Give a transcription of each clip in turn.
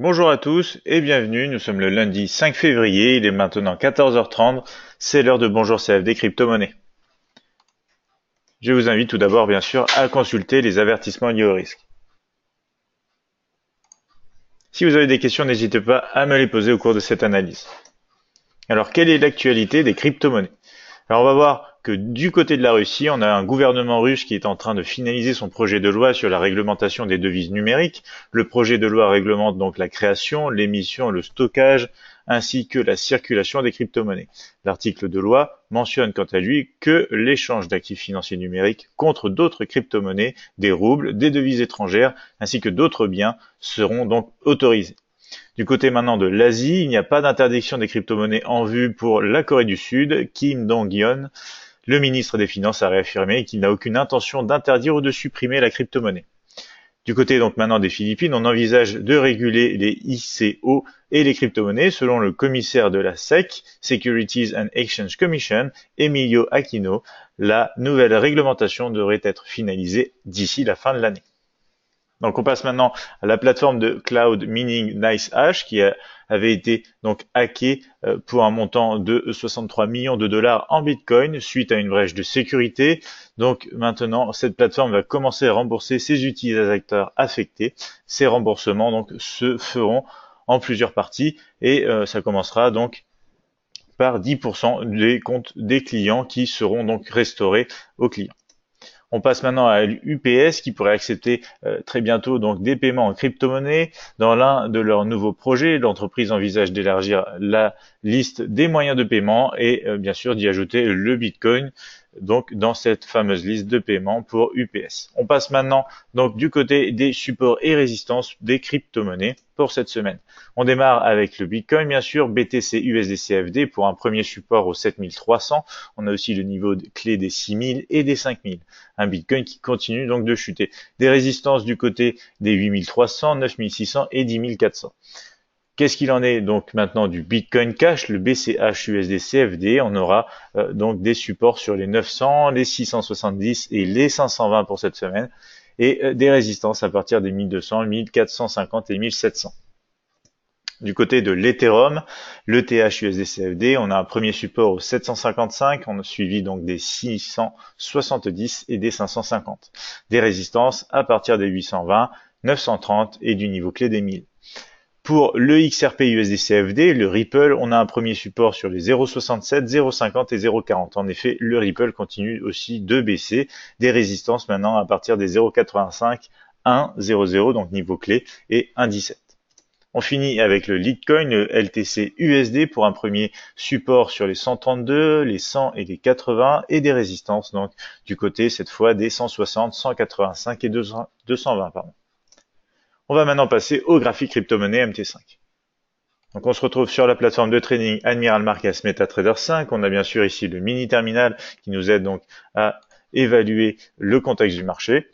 Bonjour à tous et bienvenue, nous sommes le lundi 5 février, il est maintenant 14h30, c'est l'heure de Bonjour CFD Crypto-Monnaie. Je vous invite tout d'abord bien sûr à consulter les avertissements liés au risque. Si vous avez des questions, n'hésitez pas à me les poser au cours de cette analyse. Alors, quelle est l'actualité des crypto-monnaies? Alors, on va voir que du côté de la Russie, on a un gouvernement russe qui est en train de finaliser son projet de loi sur la réglementation des devises numériques. Le projet de loi réglemente donc la création, l'émission, le stockage, ainsi que la circulation des crypto-monnaies. L'article de loi mentionne quant à lui que l'échange d'actifs financiers numériques contre d'autres crypto-monnaies, des roubles, des devises étrangères, ainsi que d'autres biens seront donc autorisés. Du côté maintenant de l'Asie, il n'y a pas d'interdiction des crypto-monnaies en vue pour la Corée du Sud. Kim Dong-yeon, le ministre des Finances, a réaffirmé qu'il n'a aucune intention d'interdire ou de supprimer la crypto-monnaie. Du côté donc maintenant des Philippines, on envisage de réguler les ICO et les crypto-monnaies selon le commissaire de la SEC, Securities and Exchange Commission, Emilio Aquino. La nouvelle réglementation devrait être finalisée d'ici la fin de l'année. Donc on passe maintenant à la plateforme de cloud mining NiceHash qui avait été donc hackée pour un montant de 63 millions de dollars en Bitcoin suite à une brèche de sécurité. Donc maintenant cette plateforme va commencer à rembourser ses utilisateurs affectés. Ces remboursements donc se feront en plusieurs parties et ça commencera donc par 10% des comptes des clients qui seront donc restaurés aux clients. On passe maintenant à UPS qui pourrait accepter très bientôt donc des paiements en crypto-monnaie. Dans l'un de leurs nouveaux projets, l'entreprise envisage d'élargir la liste des moyens de paiement et bien sûr d'y ajouter le Bitcoin donc dans cette fameuse liste de paiement pour UPS. On passe maintenant donc du côté des supports et résistances des crypto-monnaies pour cette semaine. On démarre avec le Bitcoin bien sûr, BTC USDCFD pour un premier support aux 7300. On a aussi le niveau clé des 6000 et des 5000. Un Bitcoin qui continue donc de chuter. Des résistances du côté des 8300, 9600 et 10400. Qu'est-ce qu'il en est donc maintenant du Bitcoin Cash, le BCH USD CFD? On aura donc des supports sur les 900, les 670 et les 520 pour cette semaine et des résistances à partir des 1200, 1450 et 1700. Du côté de l'Ethereum, l'ETH USD CFD, on a un premier support au 755, on a suivi donc des 670 et des 550. Des résistances à partir des 820, 930 et du niveau clé des 1000. Pour le XRP USD CFD, le Ripple, on a un premier support sur les 0,67, 0,50 et 0,40. En effet, le Ripple continue aussi de baisser. Des résistances maintenant à partir des 0,85, 1,00, donc niveau clé, et 1,17. On finit avec le Litecoin, le LTC USD pour un premier support sur les 132, les 100 et les 80 et des résistances donc du côté cette fois des 160, 185 et 220 pardon. On va maintenant passer au graphique crypto-monnaie MT5. Donc on se retrouve sur la plateforme de trading Admiral Markets MetaTrader 5. On a bien sûr ici le mini terminal qui nous aide donc à évaluer le contexte du marché.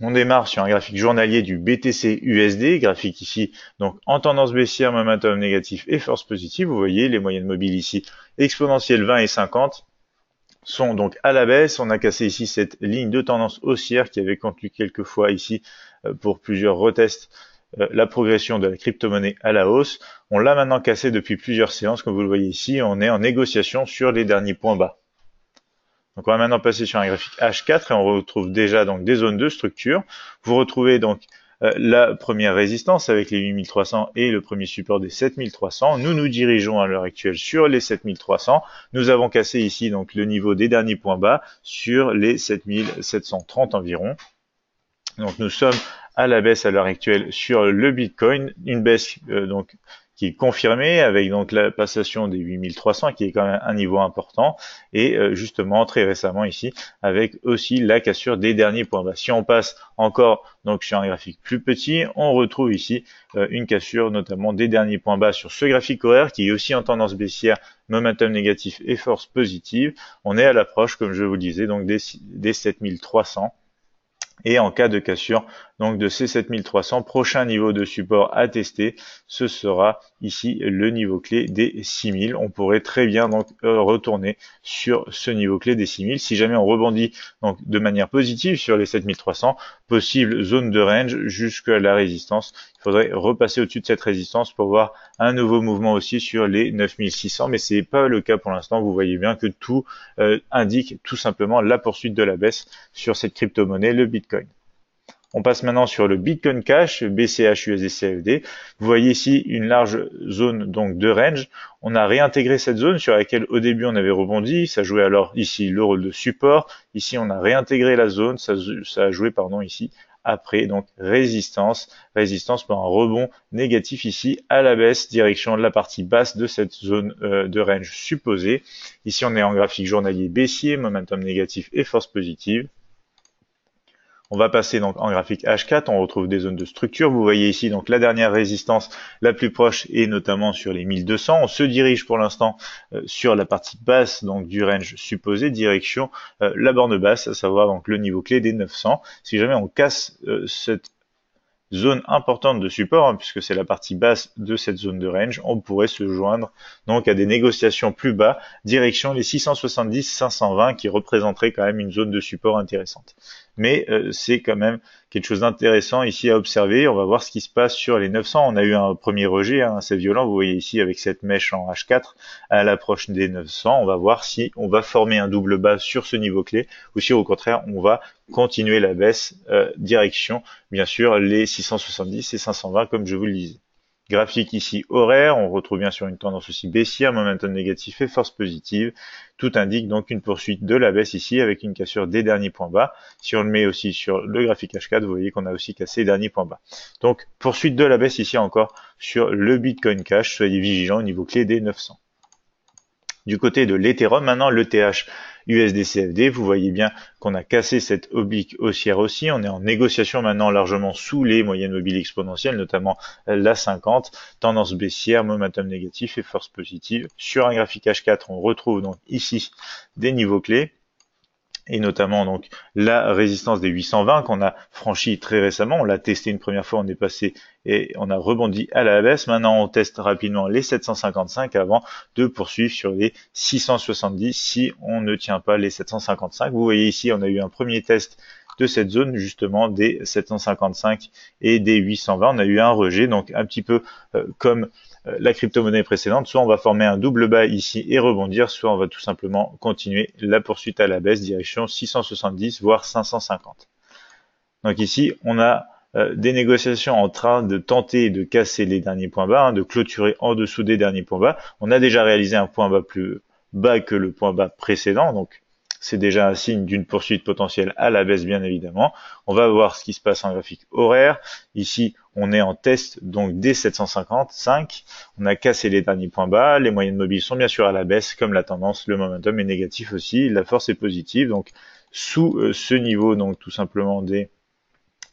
On démarre sur un graphique journalier du BTC USD, graphique ici donc en tendance baissière, momentum négatif et force positive. Vous voyez les moyennes mobiles ici exponentielles 20 et 50 sont donc à la baisse. On a cassé ici cette ligne de tendance haussière qui avait contenu quelques fois ici pour plusieurs retests la progression de la crypto-monnaie à la hausse. On l'a maintenant cassé depuis plusieurs séances, comme vous le voyez ici. On est en négociation sur les derniers points bas. Donc on va maintenant passer sur un graphique H4 et on retrouve déjà donc des zones de structure. Vous retrouvez donc la première résistance avec les 8300 et le premier support des 7300. Nous nous dirigeons à l'heure actuelle sur les 7300. Nous avons cassé ici donc le niveau des derniers points bas sur les 7730 environ. Donc nous sommes à la baisse à l'heure actuelle sur le Bitcoin, une baisse donc qui est confirmée avec donc la passation des 8300 qui est quand même un niveau important et justement très récemment ici avec aussi la cassure des derniers points bas. Si on passe encore donc sur un graphique plus petit, on retrouve ici une cassure notamment des derniers points bas sur ce graphique horaire qui est aussi en tendance baissière, momentum négatif et force positive. On est à l'approche, comme je vous le disais, donc des 7300. Et en cas de cassure donc de ces 7300. Prochain niveau de support à tester, ce sera ici le niveau clé des 6000. On pourrait très bien donc retourner sur ce niveau clé des 6000. Si jamais on rebondit donc de manière positive sur les 7300, possible zone de range jusqu'à la résistance. Il faudrait repasser au-dessus de cette résistance pour voir un nouveau mouvement aussi sur les 9600, mais c'est pas le cas pour l'instant. Vous voyez bien que tout indique tout simplement la poursuite de la baisse sur cette crypto-monnaie, le Bitcoin. On passe maintenant sur le Bitcoin Cash, BCH USD-CFD. Vous voyez ici une large zone donc de range. On a réintégré cette zone sur laquelle au début on avait rebondi. Ça jouait alors ici le rôle de support. Ici on a réintégré la zone. Ça a joué ici après donc résistance pour un rebond négatif ici à la baisse, direction de la partie basse de cette zone de range supposée. Ici on est en graphique journalier baissier, momentum négatif et force positive. On va passer donc en graphique H4, on retrouve des zones de structure. Vous voyez ici donc la dernière résistance la plus proche est notamment sur les 1200. On se dirige pour l'instant sur la partie basse donc du range supposé, direction la borne basse, à savoir donc le niveau clé des 900. Si jamais on casse cette zone importante de support, puisque c'est la partie basse de cette zone de range, on pourrait se joindre donc à des négociations plus bas, direction les 670-520 qui représenteraient quand même une zone de support intéressante. Mais c'est quand même quelque chose d'intéressant ici à observer. On va voir ce qui se passe sur les 900. On a eu un premier rejet assez violent, vous voyez ici avec cette mèche en H4 à l'approche des 900. On va voir si on va former un double bas sur ce niveau clé ou si au contraire on va continuer la baisse direction bien sûr les 670 et 520 comme je vous le disais. Graphique ici horaire, on retrouve bien sûr une tendance aussi baissière, momentum négatif et force positive. Tout indique donc une poursuite de la baisse ici avec une cassure des derniers points bas. Si on le met aussi sur le graphique H4, vous voyez qu'on a aussi cassé les derniers points bas. Donc poursuite de la baisse ici encore sur le Bitcoin Cash, soyez vigilants au niveau clé des 900. Du côté de l'Ethereum, maintenant l'ETH USD-CFD, vous voyez bien qu'on a cassé cette oblique haussière aussi. On est en négociation maintenant largement sous les moyennes mobiles exponentielles, notamment la 50, tendance baissière, momentum négatif et force positive. Sur un graphique H4, on retrouve donc ici des niveaux clés, et notamment donc la résistance des 820 qu'on a franchi très récemment. On l'a testé une première fois, on est passé et on a rebondi à la baisse. Maintenant on teste rapidement les 755 avant de poursuivre sur les 670 si on ne tient pas les 755. Vous voyez ici on a eu un premier test de cette zone justement des 755 et des 820. On a eu un rejet, donc un petit peu comme la crypto-monnaie précédente, soit on va former un double bas ici et rebondir, soit on va tout simplement continuer la poursuite à la baisse, direction 670 voire 550. Donc ici, on a des négociations en train de tenter de casser les derniers points bas, de clôturer en dessous des derniers points bas. On a déjà réalisé un point bas plus bas que le point bas précédent, donc c'est déjà un signe d'une poursuite potentielle à la baisse bien évidemment. On va voir ce qui se passe en graphique horaire. Ici, on est en test donc des 755. On a cassé les derniers points bas. Les moyennes mobiles sont bien sûr à la baisse comme la tendance. Le momentum est négatif aussi. La force est positive. Donc sous ce niveau, donc tout simplement des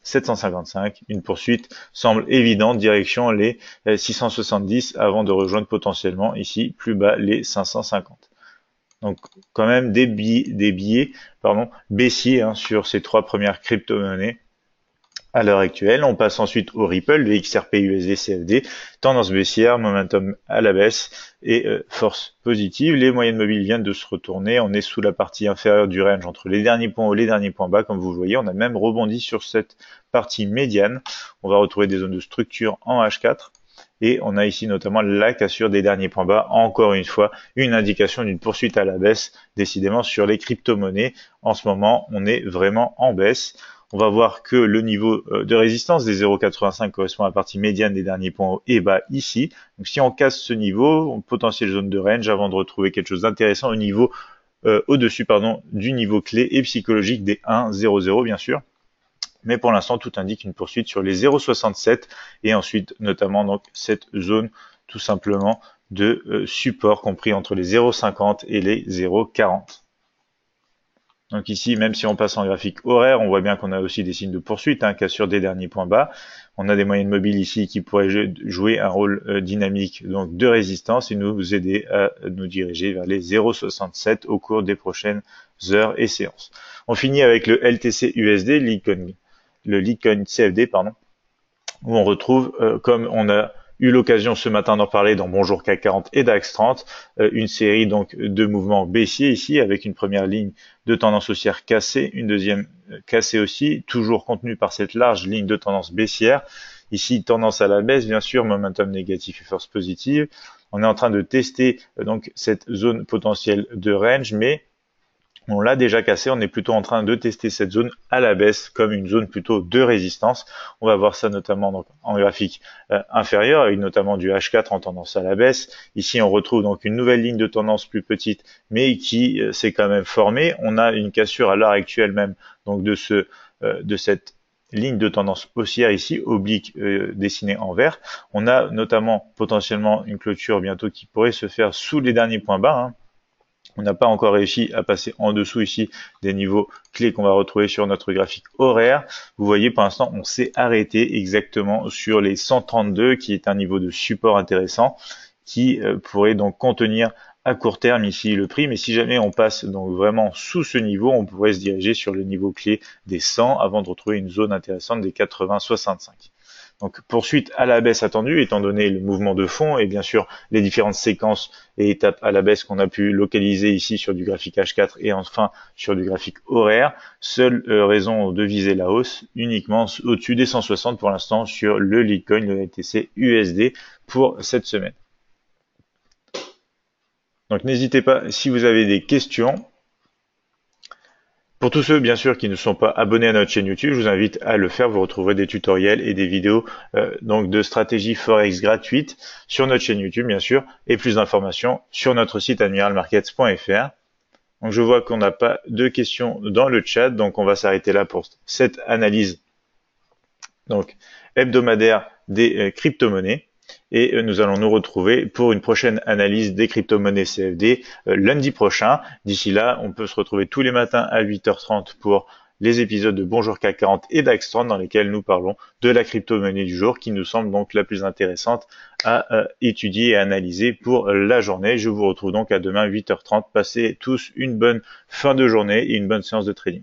755, une poursuite semble évidente direction les 670 avant de rejoindre potentiellement ici plus bas les 550. Donc quand même des billets baissiers sur ces trois premières crypto-monnaies à l'heure actuelle. On passe ensuite au Ripple, le XRP USD CFD, tendance baissière, momentum à la baisse et force positive. Les moyennes mobiles viennent de se retourner. On est sous la partie inférieure du range entre les derniers points hauts et les derniers points bas, comme vous le voyez. On a même rebondi sur cette partie médiane. On va retrouver des zones de structure en H4. Et on a ici notamment la cassure des derniers points bas, encore une fois, une indication d'une poursuite à la baisse, décidément sur les crypto-monnaies. En ce moment, on est vraiment en baisse. On va voir que le niveau de résistance des 0,85 correspond à la partie médiane des derniers points hauts et bas ici. Donc si on casse ce niveau, on potentielle zone de range avant de retrouver quelque chose d'intéressant au niveau au-dessus du niveau clé et psychologique des 1,00 bien sûr. Mais pour l'instant, tout indique une poursuite sur les 0,67 et ensuite notamment donc cette zone tout simplement de support compris entre les 0,50 et les 0,40. Donc ici, même si on passe en graphique horaire, on voit bien qu'on a aussi des signes de poursuite, cassure des derniers points bas. On a des moyennes mobiles ici qui pourraient jouer un rôle dynamique donc de résistance et nous aider à nous diriger vers les 0,67 au cours des prochaines heures et séances. On finit avec le LTC USD, le Litecoin CFD, pardon, où on retrouve, comme on a eu l'occasion ce matin d'en parler dans Bonjour CAC 40 et DAX 30, une série donc de mouvements baissiers ici, avec une première ligne de tendance haussière cassée, une deuxième cassée aussi, toujours contenue par cette large ligne de tendance baissière. Ici, tendance à la baisse, bien sûr, momentum négatif et force positive. On est en train de tester donc cette zone potentielle de range, mais on l'a déjà cassé, on est plutôt en train de tester cette zone à la baisse comme une zone plutôt de résistance. On va voir ça notamment donc en graphique inférieur, avec notamment du H4 en tendance à la baisse. Ici, on retrouve donc une nouvelle ligne de tendance plus petite, mais qui s'est quand même formée. On a une cassure à l'heure actuelle même donc de cette ligne de tendance haussière ici, oblique dessinée en vert. On a notamment potentiellement une clôture bientôt qui pourrait se faire sous les derniers points bas, hein. On n'a pas encore réussi à passer en dessous ici des niveaux clés qu'on va retrouver sur notre graphique horaire. Vous voyez, pour l'instant, on s'est arrêté exactement sur les 132, qui est un niveau de support intéressant, qui pourrait donc contenir à court terme ici le prix. Mais si jamais on passe donc vraiment sous ce niveau, on pourrait se diriger sur le niveau clé des 100 avant de retrouver une zone intéressante des 80-65. Donc poursuite à la baisse attendue, étant donné le mouvement de fond et bien sûr les différentes séquences et étapes à la baisse qu'on a pu localiser ici sur du graphique H4 et enfin sur du graphique horaire. Seule raison de viser la hausse uniquement au-dessus des 160 pour l'instant sur le Litecoin, le LTC USD pour cette semaine. Donc n'hésitez pas si vous avez des questions. Pour tous ceux, bien sûr, qui ne sont pas abonnés à notre chaîne YouTube, je vous invite à le faire. Vous retrouverez des tutoriels et des vidéos donc de stratégie Forex gratuites sur notre chaîne YouTube, bien sûr, et plus d'informations sur notre site admiralmarkets.fr. Donc, je vois qu'on n'a pas de questions dans le chat, donc on va s'arrêter là pour cette analyse donc hebdomadaire des crypto-monnaies. Et nous allons nous retrouver pour une prochaine analyse des crypto-monnaies CFD lundi prochain. D'ici là, on peut se retrouver tous les matins à 8h30 pour les épisodes de Bonjour CAC 40 et DAX 30 dans lesquels nous parlons de la crypto-monnaie du jour qui nous semble donc la plus intéressante à étudier et analyser pour la journée. Je vous retrouve donc à demain 8h30. Passez tous une bonne fin de journée et une bonne séance de trading.